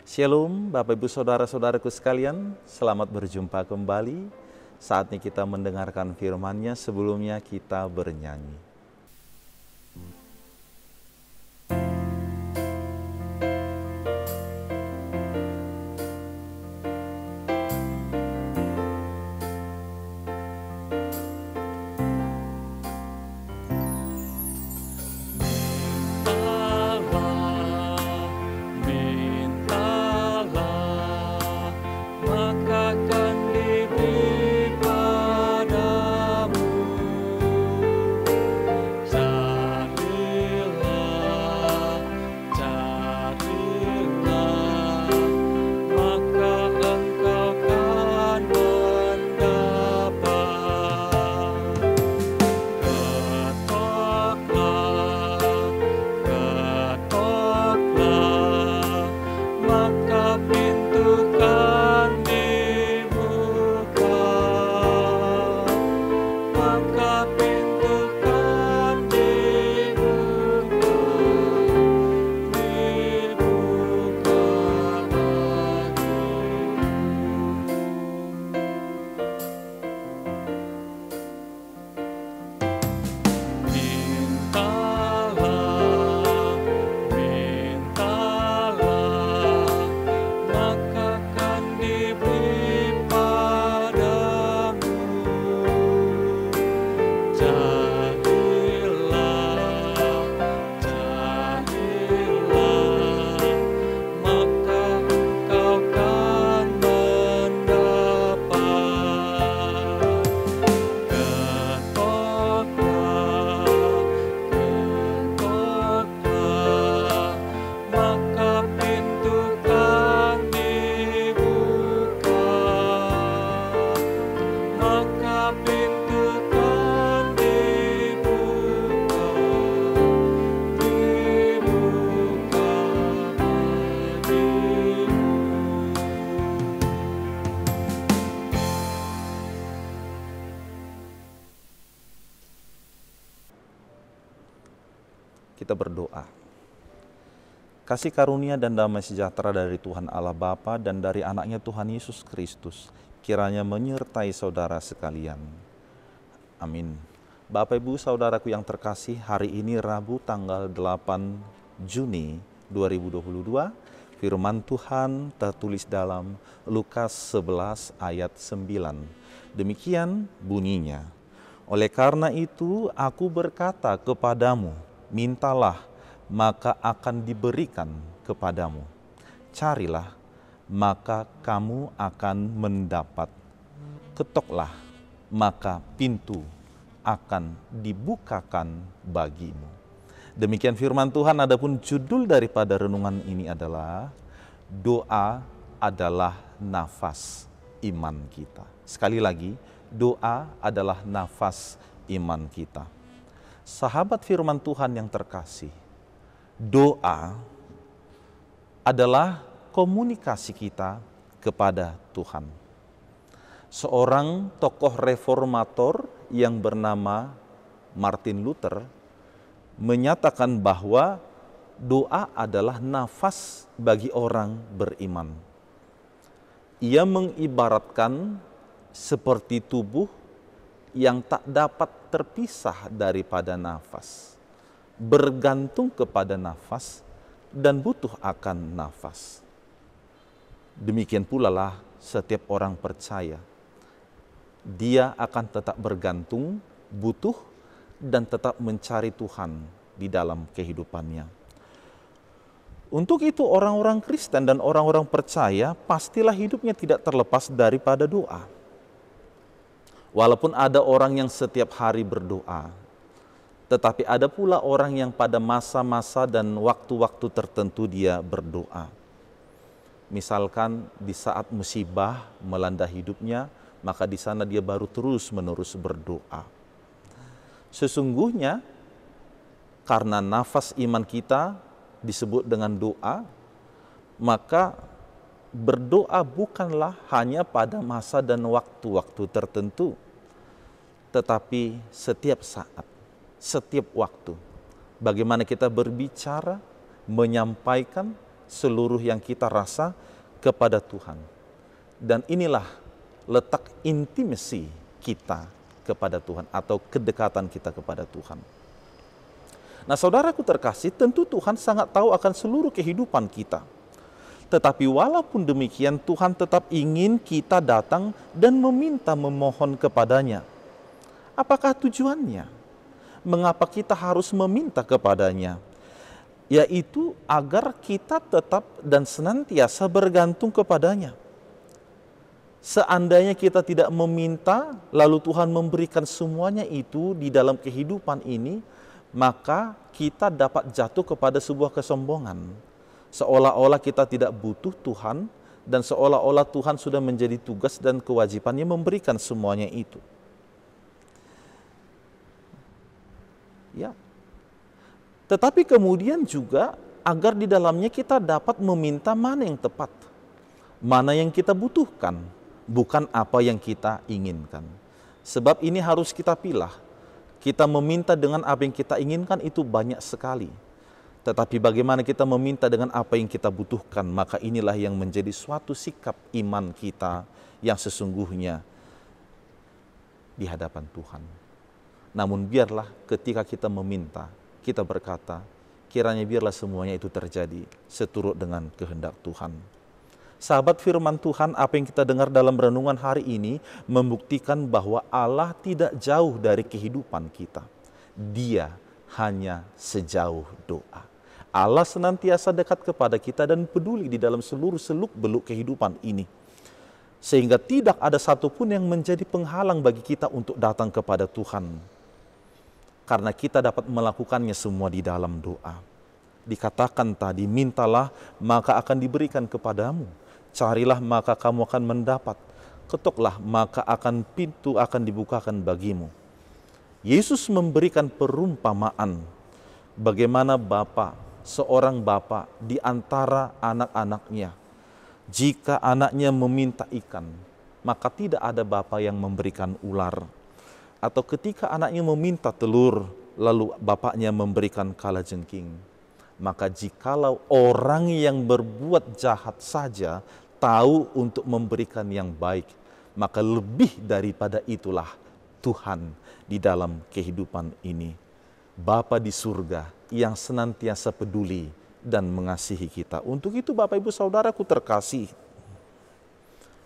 Shalom Bapak Ibu Saudara-saudaraku sekalian, selamat berjumpa kembali. Saatnya kita mendengarkan firman-Nya, sebelumnya kita bernyanyi. Kita berdoa. Kasih karunia dan damai sejahtera dari Tuhan Allah Bapa dan dari anaknya Tuhan Yesus Kristus kiranya menyertai saudara sekalian. Amin. Bapak Ibu Saudaraku yang terkasih, hari ini Rabu tanggal 8 Juni 2022, firman Tuhan tertulis dalam Lukas 11 ayat 9. Demikian bunyinya, oleh karena itu aku berkata kepadamu, mintalah, maka akan diberikan kepadamu. Carilah, maka kamu akan mendapat. Ketoklah, maka pintu akan dibukakan bagimu. Demikian firman Tuhan. Adapun judul daripada renungan ini adalah doa adalah nafas iman kita. Sekali lagi, doa adalah nafas iman kita. Sahabat firman Tuhan yang terkasih, doa adalah komunikasi kita kepada Tuhan. Seorang tokoh reformator yang bernama Martin Luther menyatakan bahwa doa adalah nafas bagi orang beriman. Ia mengibaratkan seperti tubuh yang tak dapat terpisah daripada nafas, bergantung kepada nafas dan butuh akan nafas. Demikian pula lah setiap orang percaya. Dia akan tetap bergantung, butuh, dan tetap mencari Tuhan di dalam kehidupannya. Untuk itu orang-orang Kristen dan orang-orang percaya pastilah hidupnya tidak terlepas daripada doa. Walaupun ada orang yang setiap hari berdoa, tetapi ada pula orang yang pada masa-masa dan waktu-waktu tertentu dia berdoa. Misalkan di saat musibah melanda hidupnya, maka di sana dia baru terus-menerus berdoa. Sesungguhnya karena nafas iman kita disebut dengan doa, maka berdoa bukanlah hanya pada masa dan waktu-waktu tertentu, tetapi setiap saat, setiap waktu. Bagaimana kita berbicara, menyampaikan, seluruh yang kita rasa kepada Tuhan. Dan inilah letak intimasi kita kepada Tuhan atau kedekatan kita kepada Tuhan. Nah, saudaraku terkasih, tentu Tuhan sangat tahu akan seluruh kehidupan kita. Tetapi walaupun demikian, Tuhan tetap ingin kita datang dan meminta, memohon kepadanya. Apakah tujuannya? Mengapa kita harus meminta kepadanya? Yaitu agar kita tetap dan senantiasa bergantung kepadanya. Seandainya kita tidak meminta, lalu Tuhan memberikan semuanya itu di dalam kehidupan ini, maka kita dapat jatuh kepada sebuah kesombongan. Seolah-olah kita tidak butuh Tuhan, dan seolah-olah Tuhan sudah menjadi tugas dan kewajibannya memberikan semuanya itu. Ya. Tetapi kemudian juga agar di dalamnya kita dapat meminta mana yang tepat, mana yang kita butuhkan, bukan apa yang kita inginkan. Sebab ini harus kita pilah. Kita meminta dengan apa yang kita inginkan itu banyak sekali. Tetapi bagaimana kita meminta dengan apa yang kita butuhkan, maka inilah yang menjadi suatu sikap iman kita yang sesungguhnya di hadapan Tuhan. Namun biarlah ketika kita meminta, kita berkata, kiranya biarlah semuanya itu terjadi seturut dengan kehendak Tuhan. Sahabat firman Tuhan, apa yang kita dengar dalam renungan hari ini membuktikan bahwa Allah tidak jauh dari kehidupan kita. Dia hanya sejauh doa. Allah senantiasa dekat kepada kita dan peduli di dalam seluruh seluk-beluk kehidupan ini. Sehingga tidak ada satupun yang menjadi penghalang bagi kita untuk datang kepada Tuhan. Karena kita dapat melakukannya semua di dalam doa. Dikatakan tadi, mintalah maka akan diberikan kepadamu. Carilah maka kamu akan mendapat, ketoklah maka pintu akan dibukakan bagimu. Yesus memberikan perumpamaan bagaimana seorang bapa di antara anak-anaknya. Jika anaknya meminta ikan, maka tidak ada bapa yang memberikan ular. Atau ketika anaknya meminta telur, lalu bapaknya memberikan kalajengking. Maka jikalau orang yang berbuat jahat saja tahu untuk memberikan yang baik, maka lebih daripada itulah Tuhan di dalam kehidupan ini. Bapa di surga yang senantiasa peduli dan mengasihi kita. Untuk itu Bapak Ibu Saudaraku terkasih,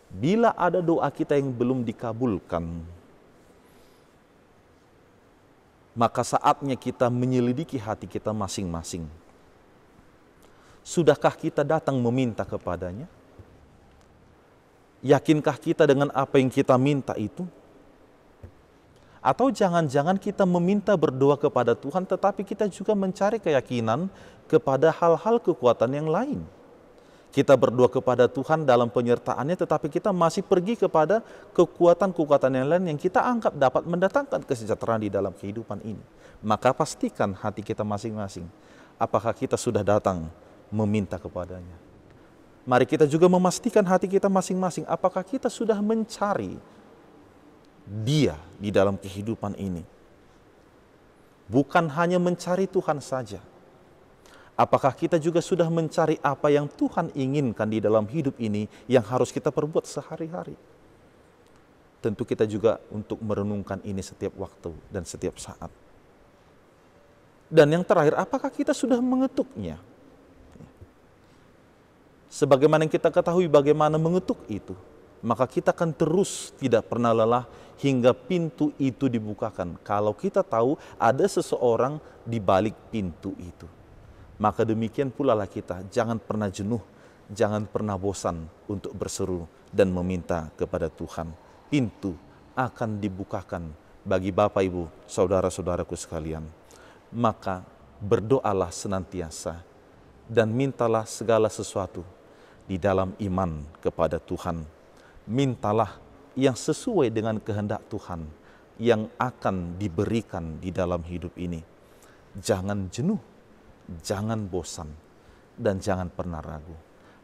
bila ada doa kita yang belum dikabulkan, maka saatnya kita menyelidiki hati kita masing-masing. Sudahkah kita datang meminta kepadanya? Yakinkah kita dengan apa yang kita minta itu? Atau jangan-jangan kita meminta berdoa kepada Tuhan, tetapi kita juga mencari keyakinan kepada hal-hal kekuatan yang lain. Kita berdoa kepada Tuhan dalam penyertaannya, tetapi kita masih pergi kepada kekuatan-kekuatan yang lain yang kita anggap dapat mendatangkan kesejahteraan di dalam kehidupan ini. Maka pastikan hati kita masing-masing, apakah kita sudah datang meminta kepadanya. Mari kita juga memastikan hati kita masing-masing, apakah kita sudah mencari Dia di dalam kehidupan ini. Bukan hanya mencari Tuhan saja. Apakah kita juga sudah mencari apa yang Tuhan inginkan di dalam hidup ini yang harus kita perbuat sehari-hari. Tentu kita juga untuk merenungkan ini setiap waktu dan setiap saat. Dan yang terakhir, apakah kita sudah mengetuknya? Sebagaimana yang kita ketahui bagaimana mengetuk itu, maka kita akan terus tidak pernah lelah hingga pintu itu dibukakan. Kalau kita tahu ada seseorang di balik pintu itu, maka demikian pula lah kita, jangan pernah jenuh, jangan pernah bosan untuk berseru dan meminta kepada Tuhan. Pintu akan dibukakan bagi Bapak Ibu, saudara-saudaraku sekalian. Maka berdoalah senantiasa dan mintalah segala sesuatu di dalam iman kepada Tuhan. Mintalah yang sesuai dengan kehendak Tuhan yang akan diberikan di dalam hidup ini. Jangan jenuh, jangan bosan, dan jangan pernah ragu.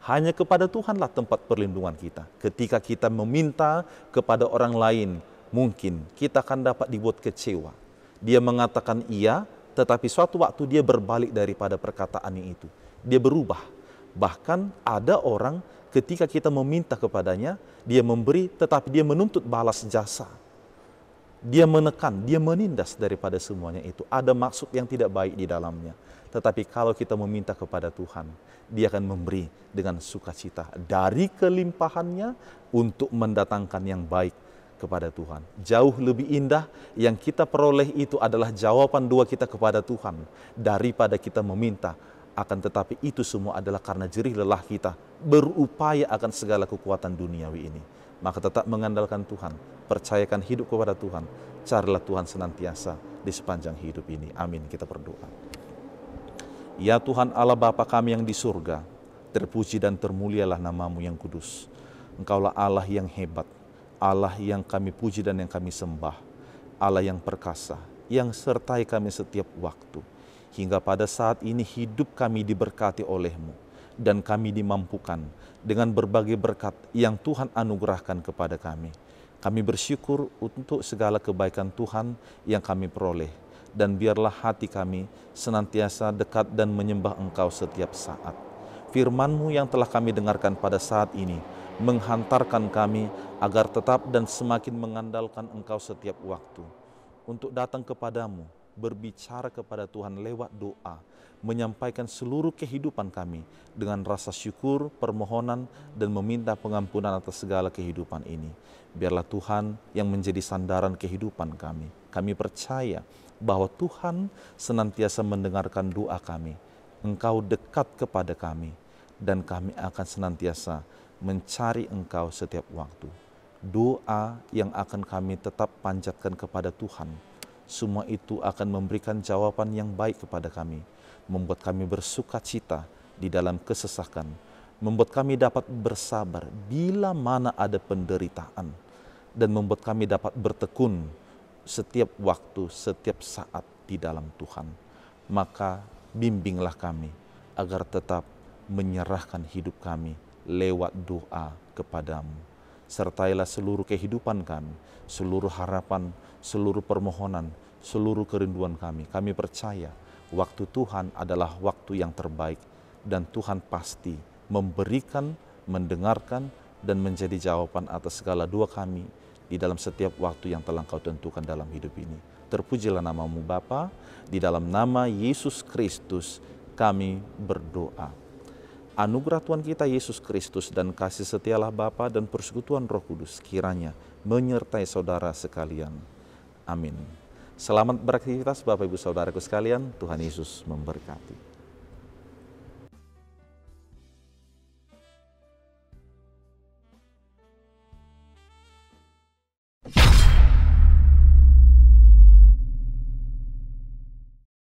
Hanya kepada Tuhanlah tempat perlindungan kita. Ketika kita meminta kepada orang lain, mungkin kita akan dapat dibuat kecewa. Dia mengatakan iya, tetapi suatu waktu dia berbalik daripada perkataannya itu. Dia berubah. Bahkan ada orang ketika kita meminta kepadanya, dia memberi tetapi dia menuntut balas jasa. Dia menekan, dia menindas daripada semuanya itu. Ada maksud yang tidak baik di dalamnya. Tetapi kalau kita meminta kepada Tuhan, Dia akan memberi dengan sukacita dari kelimpahannya untuk mendatangkan yang baik kepada Tuhan. Jauh lebih indah yang kita peroleh itu adalah jawaban doa kita kepada Tuhan daripada kita meminta. Akan tetapi itu semua adalah karena jerih lelah kita berupaya akan segala kekuatan duniawi ini. Maka tetap mengandalkan Tuhan, percayakan hidup kepada Tuhan, carilah Tuhan senantiasa di sepanjang hidup ini. Amin. Kita berdoa. Ya Tuhan Allah Bapa kami yang di surga, terpuji dan termulialah nama-Mu yang kudus. Engkaulah Allah yang hebat, Allah yang kami puji dan yang kami sembah, Allah yang perkasa, yang sertai kami setiap waktu. Hingga pada saat ini hidup kami diberkati oleh-Mu, dan kami dimampukan dengan berbagai berkat yang Tuhan anugerahkan kepada kami. Kami bersyukur untuk segala kebaikan Tuhan yang kami peroleh. Dan biarlah hati kami senantiasa dekat dan menyembah Engkau setiap saat. Firman-Mu yang telah kami dengarkan pada saat ini menghantarkan kami agar tetap dan semakin mengandalkan Engkau setiap waktu. Untuk datang kepadamu, berbicara kepada Tuhan lewat doa, menyampaikan seluruh kehidupan kami dengan rasa syukur, permohonan, dan meminta pengampunan atas segala kehidupan ini. Biarlah Tuhan yang menjadi sandaran kehidupan kami. Kami percaya bahwa Tuhan senantiasa mendengarkan doa kami. Engkau dekat kepada kami, dan kami akan senantiasa mencari Engkau setiap waktu. Doa yang akan kami tetap panjatkan kepada Tuhan, semua itu akan memberikan jawaban yang baik kepada kami, membuat kami bersuka cita di dalam kesesakan, membuat kami dapat bersabar bila mana ada penderitaan, dan membuat kami dapat bertekun setiap waktu, setiap saat di dalam Tuhan. Maka bimbinglah kami agar tetap menyerahkan hidup kami lewat doa kepadamu. Sertailah seluruh kehidupan kami, seluruh harapan, seluruh permohonan, seluruh kerinduan kami. Kami percaya waktu Tuhan adalah waktu yang terbaik, dan Tuhan pasti memberikan, mendengarkan, dan menjadi jawaban atas segala doa kami di dalam setiap waktu yang telah Engkau tentukan dalam hidup ini. Terpujilah nama-Mu Bapa, di dalam nama Yesus Kristus kami berdoa. Anugerah Tuhan kita Yesus Kristus dan kasih setialah Bapa dan persekutuan Roh Kudus kiranya menyertai saudara sekalian. Amin. Selamat beraktivitas Bapak Ibu Saudaraku sekalian, Tuhan Yesus memberkati.